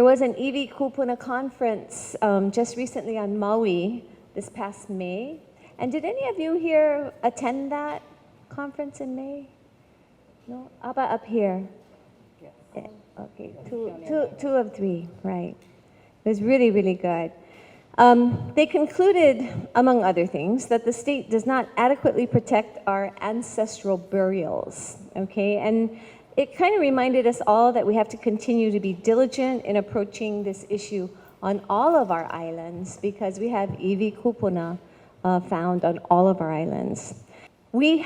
was an Iwi Kupuna conference just recently on Maui this past May. And did any of you here attend that conference in May? No? How about up here? Yes. Okay, two of three, right. It was really, really good. They concluded, among other things, that the state does not adequately protect our ancestral burials, okay? And it kind of reminded us all that we have to continue to be diligent in approaching this issue on all of our islands because we have Iwi Kupuna found on all of our islands. We're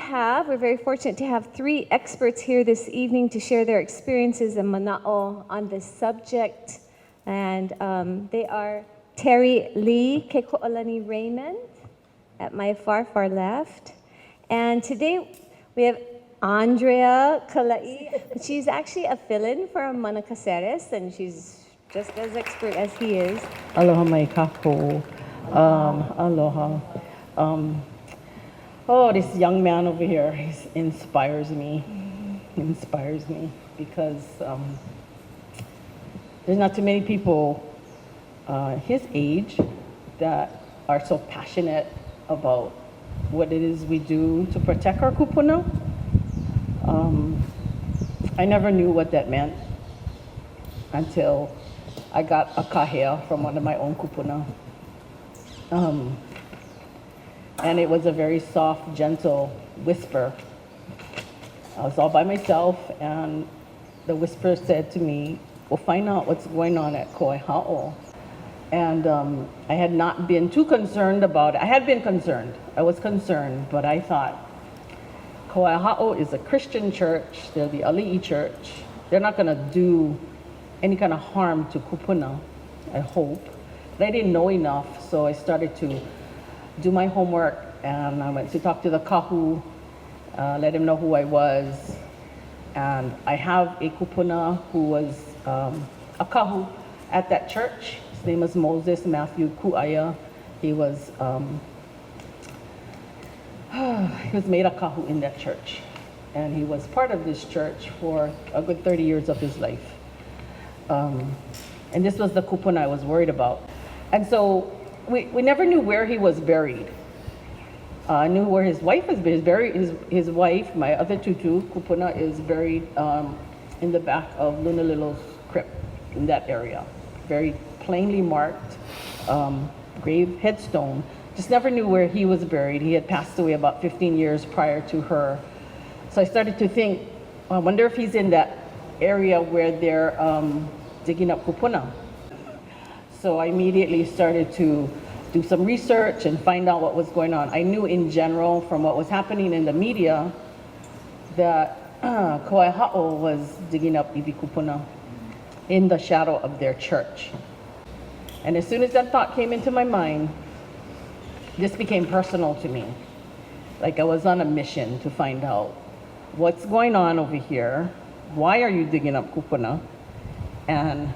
very fortunate to have 3 experts here this evening to share their experiences in Mana'o on this subject. And they are Terry Lee Keko'olani Raymond at my far, far left. And today we have Andrea Kalai. She's actually a fill-in for Mana Caceres, and she's just as expert as he is. Aloha mai Kapu. Aloha. This young man over here, he inspires me. He inspires me because there's not too many people his age that are so passionate about what it is we do to protect our kupuna. I never knew what that meant until I got a kahea from one of my own kupuna. And it was a very soft, gentle whisper. I was all by myself, and the whisper said to me, "We'll find out what's going on at Kawaiahao." And I had not been too concerned about it. I had been concerned. I was concerned, but I thought, Kawaiahao is a Christian church. They're the Ali'i church. They're not going to do any kind of harm to kupuna, I hope. But I didn't know enough, so I started to do my homework, and I went to talk to the kahu, let him know who I was. And I have a kupuna who was a kahu at that church. His name is Moses Matthew Ku'aya. He was made a kahu in that church. And he was part of this church for a good 30 years of his life. And this was the kupuna I was worried about. And so we never knew where he was buried. I knew where his wife was buried. His wife, my other tutu, kupuna, is buried in the back of Lunalilo's crypt in that area. Very plainly marked grave headstone. Just never knew where he was buried. He had passed away about 15 years prior to her. So I started to think, I wonder if he's in that area where they're digging up kupuna. So I immediately started to do some research and find out what was going on. I knew in general from what was happening in the media that Kawaiahao was digging up Iwi Kupuna in the shadow of their church. And as soon as that thought came into my mind, this became personal to me. Like I was on a mission to find out what's going on over here. Why are you digging up kupuna? And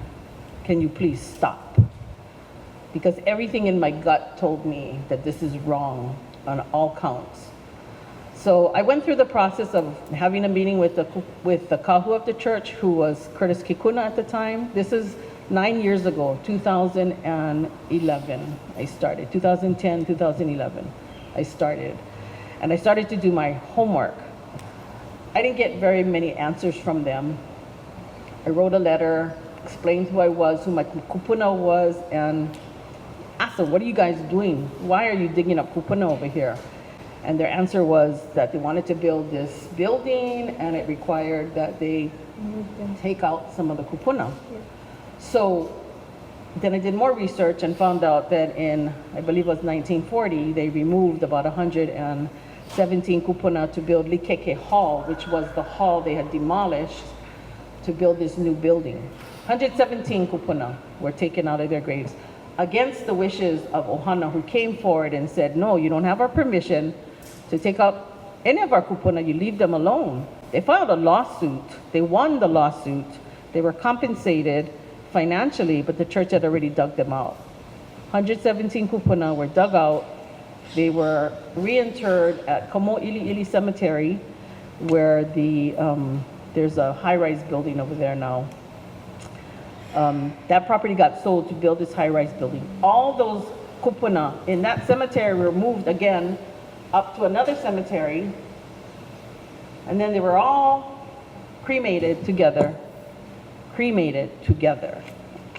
can you please stop? Because everything in my gut told me that this is wrong on all counts. So I went through the process of having a meeting with the kahu of the church, who was Curtis Kikuna at the time. This is 9 years ago, 2011 I started, 2010, 2011 I started. And I started to do my homework. I didn't get very many answers from them. I wrote a letter, explained who I was, who my kupuna was, and asked them, what are you guys doing? Why are you digging up kupuna over here? And their answer was that they wanted to build this building, and it required that they take out some of the kupuna. Yeah. So then I did more research and found out that in, I believe it was 1940, they removed about 117 kupuna to build Likeke Hall, which was the hall they had demolished to build this new building. 117 kupuna were taken out of their graves against the wishes of Ohana, who came forward and said, no, you don't have our permission to take out any of our kupuna, you leave them alone. They filed a lawsuit, they won the lawsuit, they were compensated financially, but the church had already dug them out. 117 kupuna were dug out. They were reinterred at Kamo'ili'ili Cemetery, where there's a high-rise building over there now. That property got sold to build this high-rise building. All those kupuna in that cemetery were moved again up to another cemetery, and then they were all cremated together,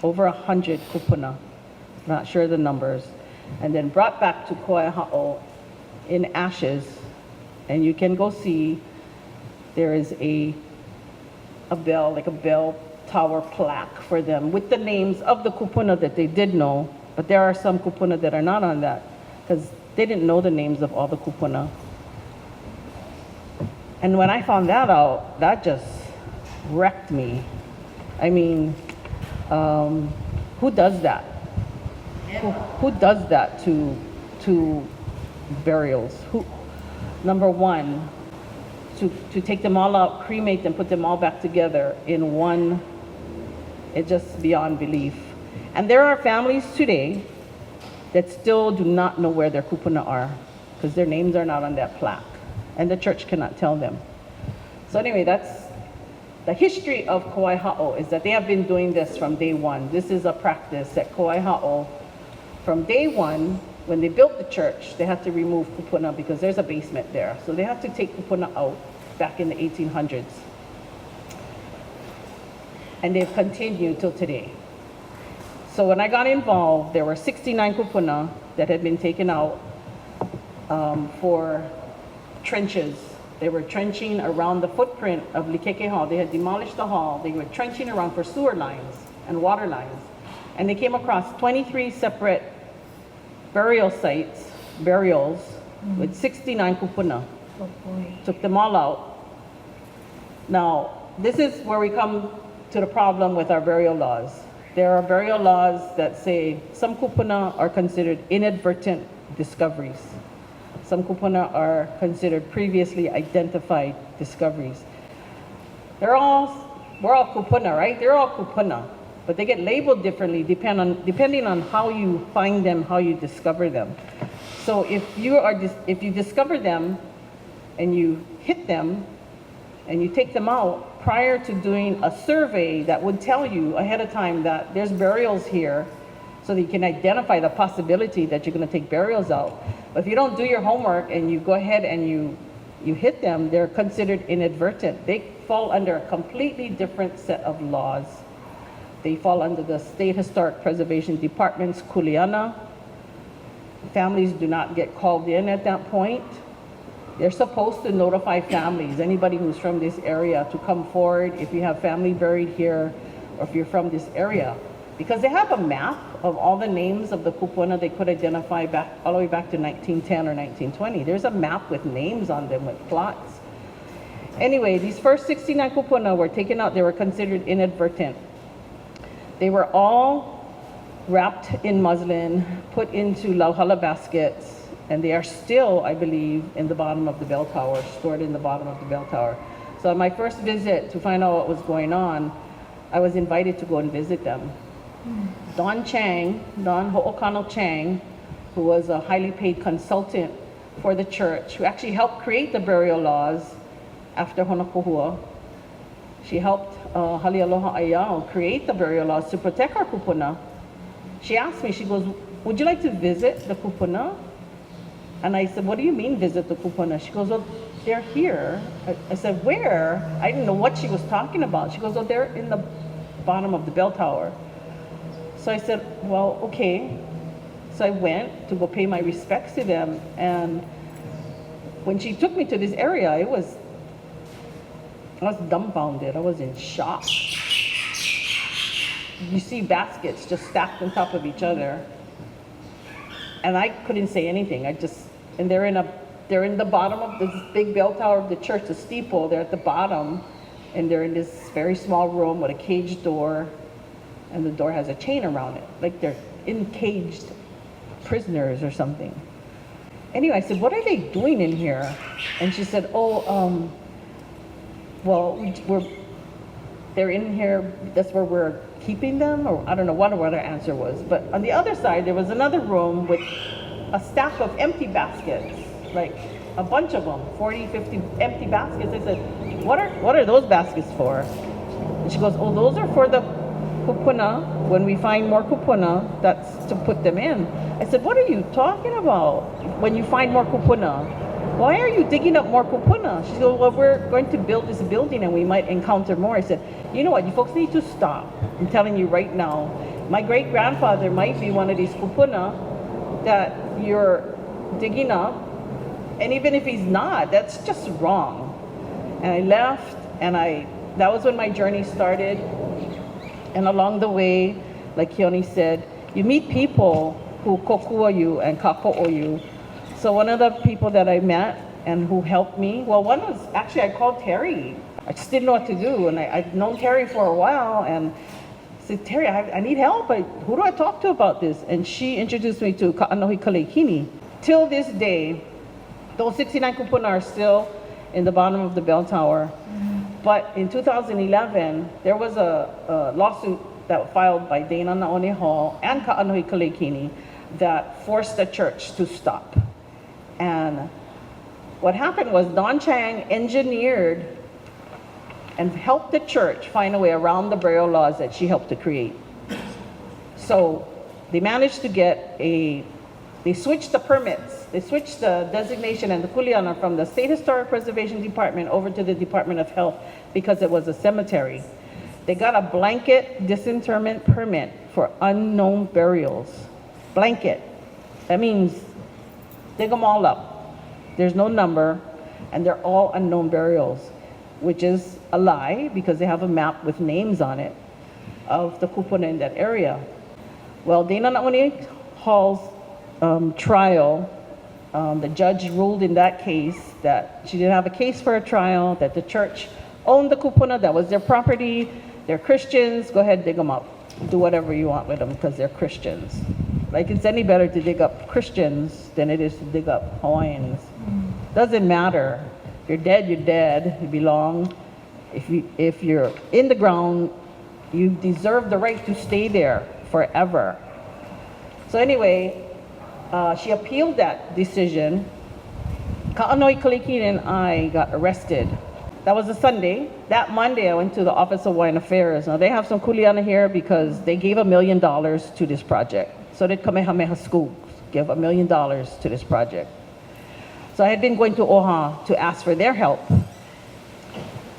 over 100 kupuna, not sure the numbers, and then brought back to Kawaiahao in ashes. And you can go see there is a bell, like a bell tower plaque for them with the names of the kupuna that they did know, but there are some kupuna that are not on that because they didn't know the names of all the kupuna. And when I found that out, that just wrecked me. I mean, who does that? Who does that to burials? Who? Number one, to take them all out, cremate them, put them all back together in one, it's just beyond belief. And there are families today that still do not know where their kupuna are because their names are not on that plaque and the church cannot tell them. So anyway, that's the history of Kawaiahao, is that they have been doing this from day one. This is a practice at Kawaiahao. From day one, when they built the church, they had to remove kupuna because there's a basement there. So they had to take kupuna out back in the 1800s. And they've continued till today. So when I got involved, there were 69 kupuna that had been taken out for trenches. They were trenching around the footprint of Likeke Hall. They had demolished the hall. They were trenching around for sewer lines and water lines. And they came across 23 separate burials with 69 kupuna. Oh boy. Took them all out. Now, this is where we come to the problem with our burial laws. There are burial laws that say some kupuna are considered inadvertent discoveries. Some kupuna are considered previously identified discoveries. We're all kupuna, right? They're all kupuna, but they get labeled differently depending on how you find them, how you discover them. So if you discover them and you hit them and you take them out prior to doing a survey that would tell you ahead of time that there's burials here, so that you can identify the possibility that you're going to take burials out. But if you don't do your homework and you go ahead and you hit them, they're considered inadvertent. They fall under a completely different set of laws. They fall under the State Historic Preservation Department's kuleana. Families do not get called in at that point. They're supposed to notify families, anybody who's from this area, to come forward if you have family buried here or if you're from this area. Because they have a map of all the names of the kupuna they could identify back all the way back to 1910 or 1920. There's a map with names on them, with plots. Anyway, these first 69 kupuna were taken out. They were considered inadvertent. They were all wrapped in muslin, put into lauhala baskets, and they are still, I believe, in the bottom of the bell tower, stored in the bottom of the bell tower. So on my first visit to find out what was going on, I was invited to go and visit them. Don Ho'okano Chang, who was a highly paid consultant for the church, who actually helped create the burial laws after Honokohua. She helped Halialoha Ayao create the burial laws to protect our kupuna. She asked me, she goes, would you like to visit the kupuna? And I said, what do you mean visit the kupuna? She goes, well, they're here. I said, where? I didn't know what she was talking about. She goes, well, they're in the bottom of the bell tower. So I said, well, okay. So I went to go pay my respects to them. And when she took me to this area, I was dumbfounded. I was in shock. You see baskets just stacked on top of each other. And I couldn't say anything. And they're in the bottom of this big bell tower of the church, the steeple. They're at the bottom. And they're in this very small room with a caged door. And the door has a chain around it, like they're encaged prisoners or something. Anyway, I said, what are they doing in here? And she said, well, they're in here, that's where we're keeping them, or I don't know what her answer was. But on the other side, there was another room with a stack of empty baskets, like a bunch of them, 40, 50 empty baskets. I said, what are those baskets for? And she goes, oh, those are for the kupuna, when we find more kupuna, that's to put them in. I said, what are you talking about? When you find more kupuna, why are you digging up more kupuna? She said, well, we're going to build this building and we might encounter more. I said, you know what, you folks need to stop. I'm telling you right now, my great-grandfather might be one of these kupuna that you're digging up, and even if he's not, that's just wrong. And I left, and that was when my journey started. And along the way, like Keone said, you meet people who kokua you and kapo'o you. So one of the people that I met and who helped me, well, one was actually, I called Terry. I just didn't know what to do, and I'd known Terry for a while, and I said, Terry, I need help. Who do I talk to about this? And she introduced me to Ka'anohi Kalekini. Till this day, those 69 kupuna are still in the bottom of the bell tower. But in 2011, there was a lawsuit that was filed by Dana Naone Hall and Ka'anohi Kalekini that forced the church to stop. And what happened was Don Chang engineered and helped the church find a way around the burial laws that she helped to create. So they managed to get they switched the permits, they switched the designation and the kuleana from the State Historic Preservation Department over to the Department of Health because it was a cemetery. They got a blanket disinterment permit for unknown burials. Blanket. That means dig them all up. There's no number, and they're all unknown burials, which is a lie because they have a map with names on it of the kupuna in that area. Well, Dana Naone Hall's trial, the judge ruled in that case that she didn't have a case for a trial, that the church owned the kupuna, that was their property, they're Christians, go ahead, dig them up. Do whatever you want with them because they're Christians. Like it's any better to dig up Christians than it is to dig up Hawaiians. Doesn't matter. If you're dead, you're dead. You belong. If you're in the ground, you deserve the right to stay there forever. So anyway, she appealed that decision. Ka'anohi Kalekini and I got arrested. That was a Sunday. That Monday, I went to the Office of Hawaiian Affairs. Now they have some kuleana here because they gave $1 million to this project. So did Kamehameha Schools give $1 million to this project. So I had been going to OHA to ask for their help.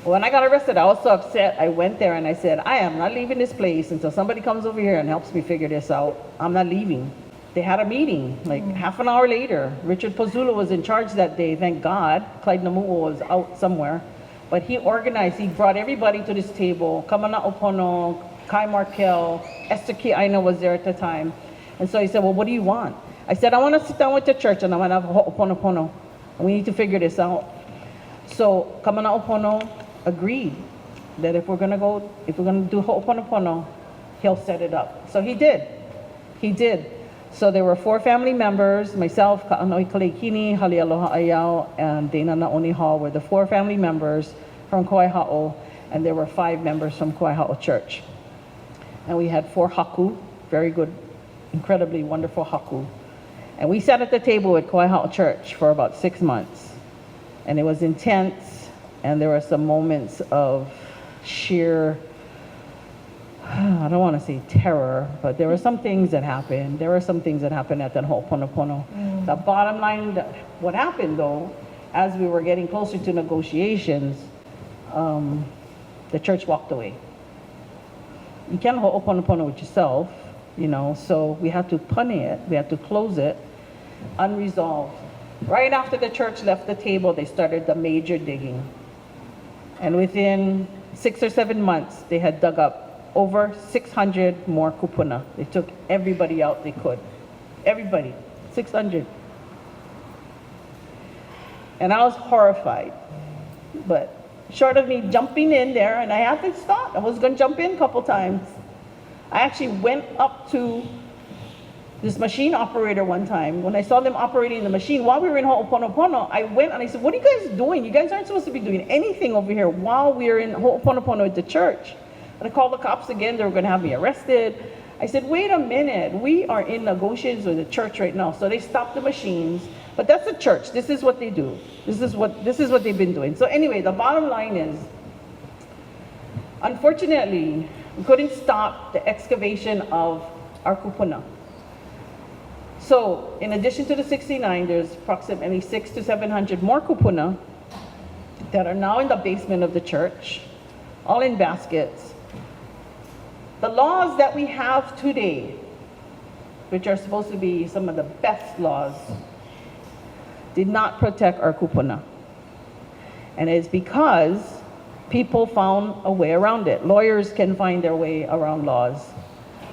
When I got arrested, I was so upset. I went there and I said, I am not leaving this place until somebody comes over here and helps me figure this out. I'm not leaving. They had a meeting, like half an hour later. Richard Pozzullo was in charge that day, thank God. Clyde Namu'o was out somewhere. But he organized, he brought everybody to this table. Kamana Opono, Kai Markel, Esther Ki'aina was there at the time. And so he said, well, what do you want? I said, I want to sit down with the church and I want to have a ho'oponopono. We need to figure this out. So Kamana Opono agreed that if we're going to do ho'oponopono, he'll set it up. So he did. He did. So there were 4 family members, myself, Ka'anohi Kalekini, Halialoha Ayao, and Dana Naone Hall were the 4 family members from Kawaiahao, and there were 5 members from Kawaiahao Church. And we had 4 haku, very good, incredibly wonderful haku. And we sat at the table at Kawaiahao Church for about 6 months. And it was intense, and there were some moments of sheer, I don't want to say terror, but there were some things that happened. There were some things that happened at that Ho'oponopono. The bottom line, what happened though, as we were getting closer to negotiations, the church walked away. You can't Ho'oponopono with yourself, you know, so we had to punny it, we had to close it, unresolved. Right after the church left the table, they started the major digging. And within 6 or 7 months, they had dug up over 600 more kupuna. They took everybody out they could. Everybody, 600. And I was horrified. But short of me jumping in there, and I had to stop. I was going to jump in a couple times. I actually went up to this machine operator one time. When I saw them operating the machine while we were in Ho'oponopono, I went and I said, what are you guys doing? You guys aren't supposed to be doing anything over here while we're in Ho'oponopono at the church. And I called the cops again, they were going to have me arrested. I said, wait a minute, we are in negotiations with the church right now. So they stopped the machines, but that's the church, this is what they do. This is what they've been doing. So anyway, the bottom line is, unfortunately, We couldn't stop the excavation of our kupuna. So, in addition to the 69, there's approximately 600 to 700 more kupuna that are now in the basement of the church, all in baskets. The laws that we have today, which are supposed to be some of the best laws, did not protect our kupuna. And it's because people found a way around it. Lawyers can find their way around laws.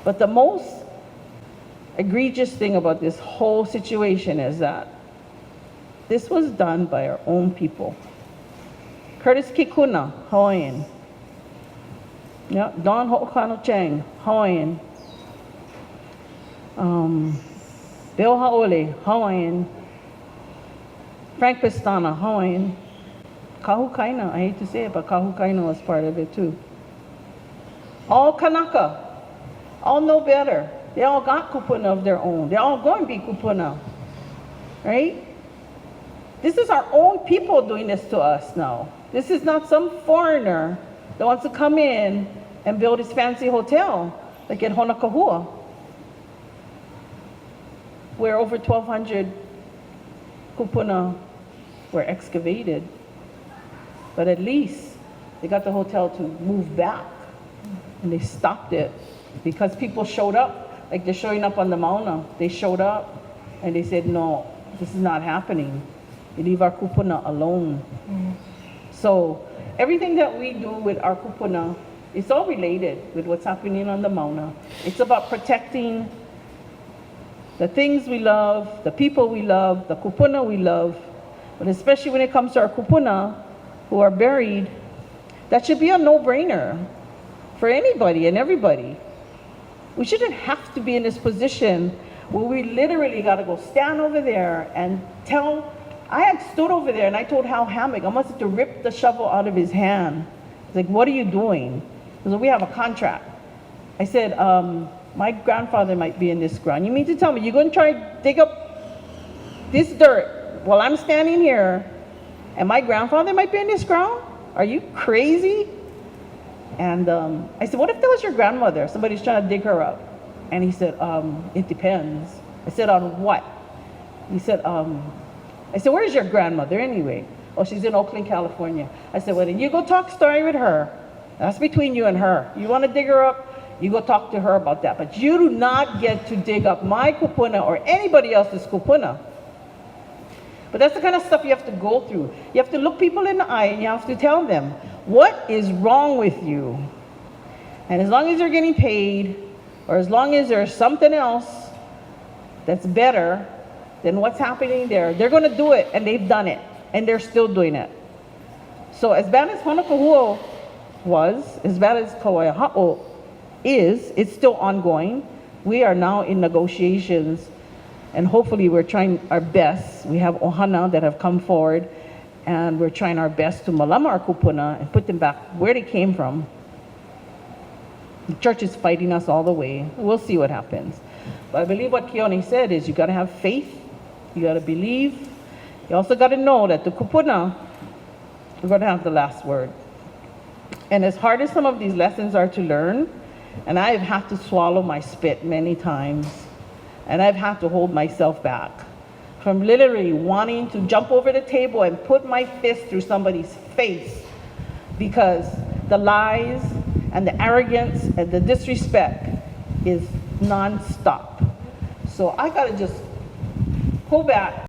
But the most egregious thing about this whole situation is that this was done by our own people. Curtis Kikuna, Hawaiian. Yeah, Don Ho'okano Chang, Hawaiian. Bill Haole, Hawaiian. Frank Pestana, Hawaiian. Kahukaina, I hate to say it, but Kahukaina was part of it too. All Kanaka, all know better. They all got kupuna of their own. They're all going to be kupuna, right? This is our own people doing this to us now. This is not some foreigner that wants to come in and build his fancy hotel like in Honokahua, where over 1,200 kupuna were excavated. But at least they got the hotel to move back, and they stopped it because people showed up, like they're showing up on the Mauna. They showed up and they said, no, this is not happening. You leave our kupuna alone. So everything that we do with our kupuna, it's all related with what's happening on the Mauna. It's about protecting the things we love, the people we love, the kupuna we love, but especially when it comes to our kupuna who are buried, that should be a no-brainer for anybody and everybody. We shouldn't have to be in this position where we literally got to go stand over there and tell. I had stood over there and I told Hal Hammock, I must have to rip the shovel out of his hand. He's like, what are you doing? He said, we have a contract. I said, my grandfather might be in this ground. You mean to tell me you're going to try to dig up this dirt while I'm standing here and my grandfather might be in this ground? Are you crazy? And I said, what if that was your grandmother? Somebody's trying to dig her up. And he said, it depends. I said, on what? He said, I said, where's your grandmother anyway? Oh, she's in Oakland, California. I said, well, then you go talk story with her. That's between you and her. You want to dig her up? You go talk to her about that. But you do not get to dig up my kupuna or anybody else's kupuna. But that's the kind of stuff you have to go through. You have to look people in the eye and you have to tell them, what is wrong with you? And as long as you're getting paid, or as long as there's something else that's better than what's happening there, they're going to do it, and they've done it, and they're still doing it. So as bad as Honokahua was, as bad as Kawaiahao is, it's still ongoing. We are now in negotiations, and hopefully we're trying our best. We have ohana that have come forward, and we're trying our best to malama our kupuna and put them back where they came from. The church is fighting us all the way. We'll see what happens. But I believe what Keone said is you got to have faith. You got to believe. You also got to know that the kupuna, we're going to have the last word. And as hard as some of these lessons are to learn, and I've had to swallow my spit many times, and I've had to hold myself back from literally wanting to jump over the table and put my fist through somebody's face because the lies and the arrogance and the disrespect is non-stop. So I gotta just pull back,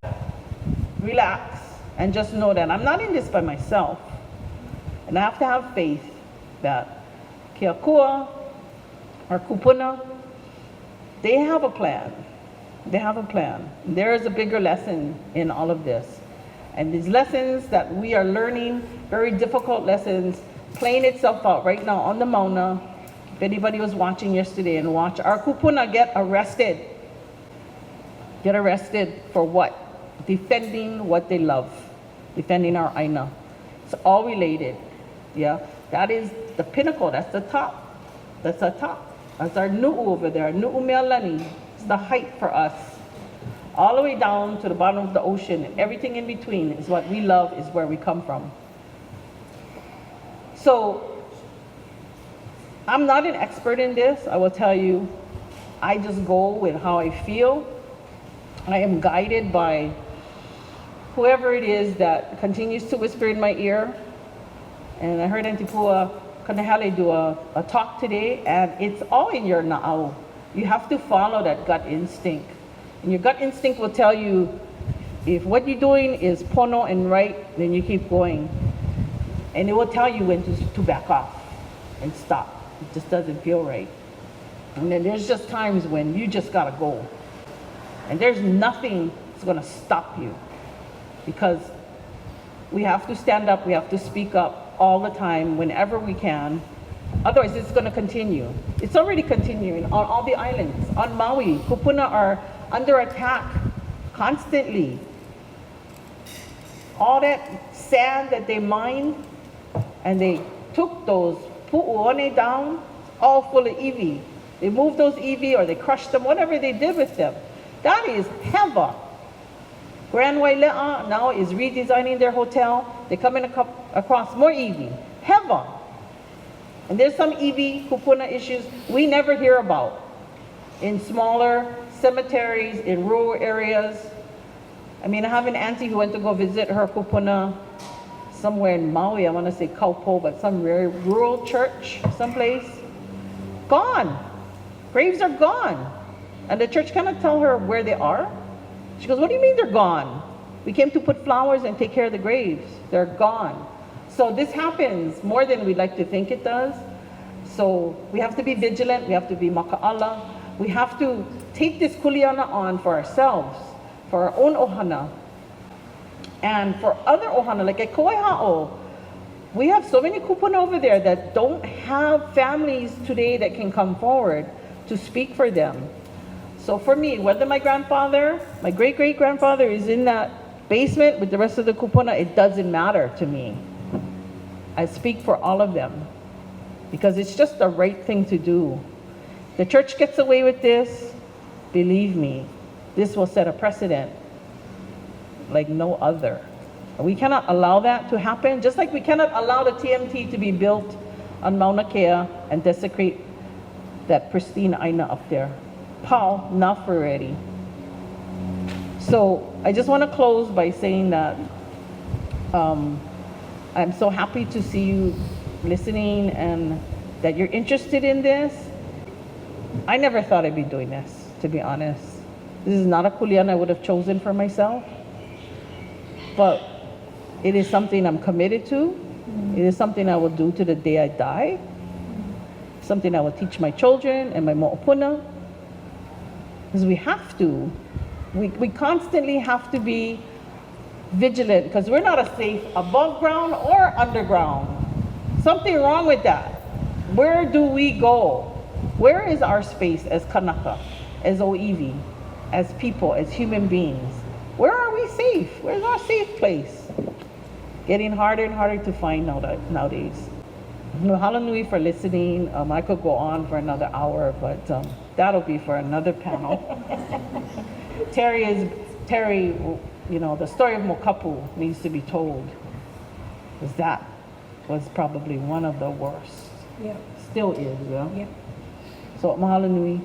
relax, and just know that I'm not in this by myself. And I have to have faith that Keakua, or kupuna, they have a plan. They have a plan. There is a bigger lesson in all of this. And these lessons that we are learning, very difficult lessons, playing itself out right now on the Mauna. If anybody was watching yesterday and watch our kupuna get arrested. Get arrested for what? Defending what they love. Defending our aina. It's all related. Yeah, that is the pinnacle. That's the top. That's the top. That's our nu'u over there, nu'u mealani. It's the height for us. All the way down to the bottom of the ocean and everything in between is what we love, is where we come from. So I'm not an expert in this. I will tell you, I just go with how I feel. I am guided by whoever it is that continues to whisper in my ear. And I heard Antipua Kanahale do a talk today, and it's all in your na'au. You have to follow that gut instinct. And your gut instinct will tell you if what you're doing is pono and right, then you keep going. And it will tell you when to back off and stop. It just doesn't feel right. And then there's just times when you just gotta go. And there's nothing that's gonna stop you. Because we have to stand up, we have to speak up all the time, whenever we can. Otherwise, it's gonna continue. It's already continuing on all the islands. On Maui, kupuna are under attack constantly. All that sand that they mined, and they took those pu'uone down, all full of iwi. They moved those iwi or they crushed them, whatever they did with them. That is heva. Grand Wailea now is redesigning their hotel. They're coming across more iwi. Heva. And there's some iwi kupuna issues we never hear about in smaller cemeteries, in rural areas. I mean, I have an auntie who went to go visit her kupuna somewhere in Maui, I want to say Kapu, but some very rural church, someplace. Gone. Graves are gone. And the church cannot tell her where they are. She goes, what do you mean they're gone? We came to put flowers and take care of the graves. They're gone. So this happens more than we'd like to think it does. So we have to be vigilant. We have to be maka'ala. We have to take this kuleana on for ourselves, for our own ohana, and for other ohana, like at Kawaiahao. We have so many kupuna over there that don't have families today that can come forward to speak for them. So for me, whether my grandfather, my great-great-grandfather is in that basement with the rest of the kupuna, it doesn't matter to me. I speak for all of them because it's just the right thing to do. The church gets away with this, believe me, this will set a precedent like no other. We cannot allow that to happen, just like we cannot allow the TMT to be built on Mauna Kea and desecrate that pristine aina up there. Pau, enough already. So I just want to close by saying that I'm so happy to see you listening and that you're interested in this. I never thought I'd be doing this, to be honest. This is not a kuleana I would have chosen for myself, but it is something I'm committed to. It is something I will do to the day I die. Something I will teach my children and my mo'opuna. Because we have to. We constantly have to be vigilant because we're not safe above ground or underground. Something wrong with that. Where do we go? Where is our space as Kanaka, as Oiwi, as people, as human beings? Where are we safe? Where's our safe place? Getting harder and harder to find nowadays. Mahalo nui for listening. I could go on for another hour, but that'll be for another panel. Terry, you know, the story of Kapu needs to be told. Because that was probably one of the worst. Yeah. Still is, yeah? Yeah. So mahalo nui.